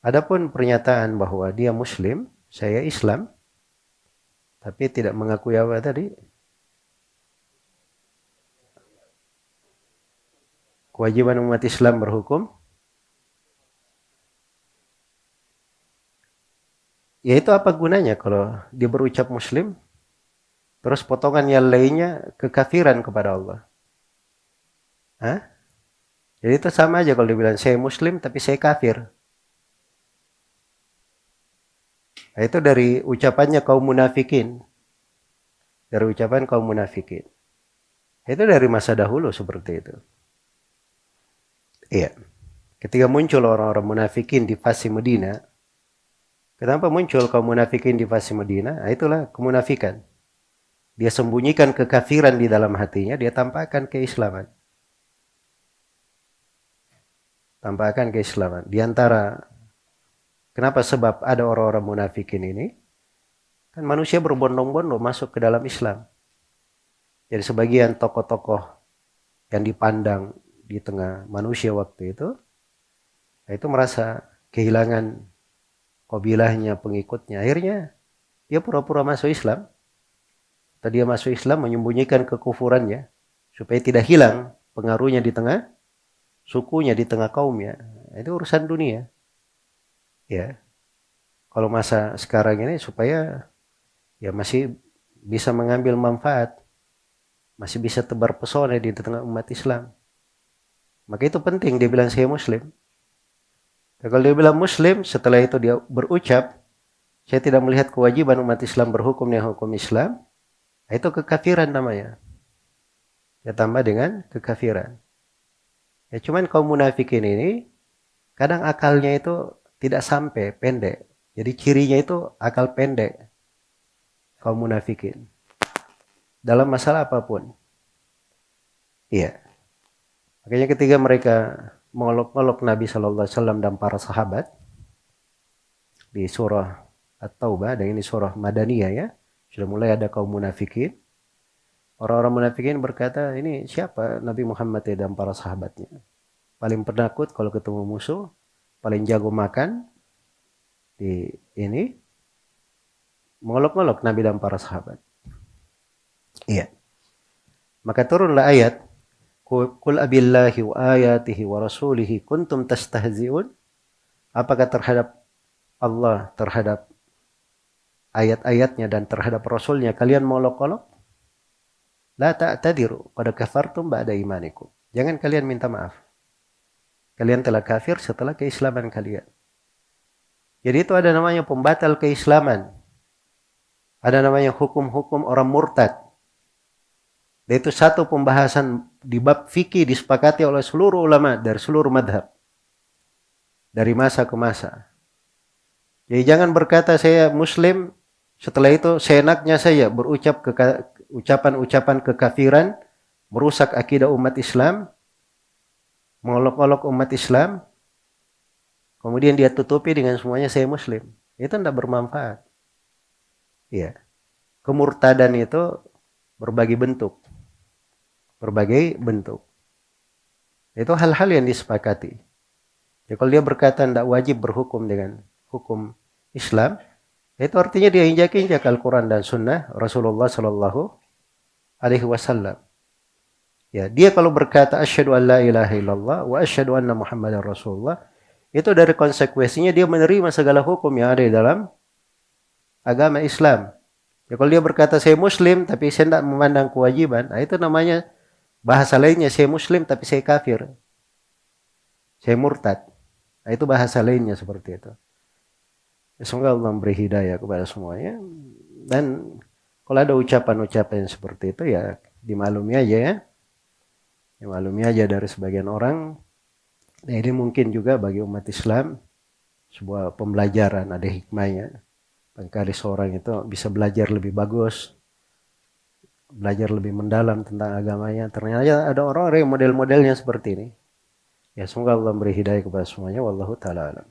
Adapun pernyataan bahwa dia Muslim, saya Islam, tapi tidak mengakui apa tadi? Kewajiban umat Islam berhukum. Ya itu apa gunanya kalau dia berucap Muslim, terus potongan yang lainnya kekafiran kepada Allah? Hah? Jadi itu sama aja kalau dibilang saya Muslim tapi saya kafir. Nah, itu dari ucapannya kaum munafikin. Dari ucapan kaum munafikin. Itu dari masa dahulu seperti itu. Iya. Ketika muncul orang-orang munafikin di fase Medina, kenapa muncul kaum munafikin di fase Medina? Nah, itulah kemunafikan. Dia sembunyikan kekafiran di dalam hatinya, dia tampakkan keislaman. Tampakkan keislaman. Di antara kenapa sebab ada orang-orang munafikin ini? Kan manusia berbondong-bondong masuk ke dalam Islam. Jadi sebagian tokoh-tokoh yang dipandang di tengah manusia waktu itu merasa kehilangan kabilahnya, pengikutnya. Akhirnya dia pura-pura masuk Islam. Atau dia masuk Islam menyembunyikan kekufurannya supaya tidak hilang pengaruhnya di tengah sukunya, di tengah kaumnya. Itu urusan dunia. Ya. Kalau masa sekarang ini supaya ya masih bisa mengambil manfaat, masih bisa tebar pesona di tengah umat Islam. Maka itu penting dia bilang saya Muslim. Dan kalau dia bilang Muslim, setelah itu dia berucap, saya tidak melihat kewajiban umat Islam berhukum dengan hukum Islam, itu kekafiran namanya. Ya tambah dengan kekafiran. Ya cuman kaum munafikin ini, kadang akalnya itu tidak sampai, pendek. Jadi cirinya itu akal pendek. Kaum munafikin. Dalam masalah apapun. Iya. Makanya ketika mereka mengolok-olok Nabi SAW dan para sahabat di surah At-Taubah, dan ini surah Madaniyah ya, sudah mulai ada kaum munafikin. Orang-orang munafikin berkata, ini siapa Nabi Muhammad dan para sahabatnya? Paling penakut kalau ketemu musuh, paling jago makan di ini, mengolok-olok Nabi dan para sahabat. Iya. Maka turunlah ayat, Qul abillahi wa ayatihi wa rasulihi kuntum tastahzi'un. Apakah terhadap Allah, terhadap ayat-ayatnya dan terhadap Rasulnya kalian mengolok-olok? La ta'tadiru qad kafartum ba'da imanikum. Jangan kalian minta maaf. Kalian telah kafir setelah keislaman kalian. Jadi itu ada namanya pembatal keislaman. Ada namanya hukum-hukum orang murtad. Dan itu satu pembahasan di bab fikih disepakati oleh seluruh ulama dari seluruh madhab. Dari masa ke masa. Jadi jangan berkata saya Muslim, setelah itu seenaknya saya berucap ucapan-ucapan kekafiran, merusak akidah umat Islam, mengolok-olok umat Islam, kemudian dia tutupi dengan semuanya saya Muslim. Itu tidak bermanfaat. Iya. Kemurtadan itu berbagai bentuk. Berbagai bentuk. Itu hal-hal yang disepakati. Jadi kalau dia berkata tidak wajib berhukum dengan hukum Islam, itu artinya dia injak-injak Al-Quran dan Sunnah Rasulullah Sallallahu Alaihi Wasallam. Ya, dia kalau berkata asyhadu an la ilaha illallah wa asyhadu anna Muhammadar Rasulullah, itu dari konsekuensinya dia menerima segala hukum yang ada di dalam agama Islam. Ya, kalau dia berkata saya Muslim tapi saya tidak memandang kewajiban, nah itu namanya bahasa lainnya saya Muslim tapi saya kafir. Saya murtad. Nah, itu bahasa lainnya seperti itu. Semoga Allah memberi hidayah kepada semuanya. Dan kalau ada ucapan-ucapan seperti itu ya dimaklumi aja ya. Dimaklumi aja dari sebagian orang. Nah, ini mungkin juga bagi umat Islam sebuah pembelajaran, ada hikmahnya. Barangkali seorang itu bisa belajar lebih bagus, belajar lebih mendalam tentang agamanya. Ternyata ada orang-orang yang model-modelnya seperti ini. Ya semoga Allah memberi hidayah kepada semuanya. Wallahu ta'ala alam.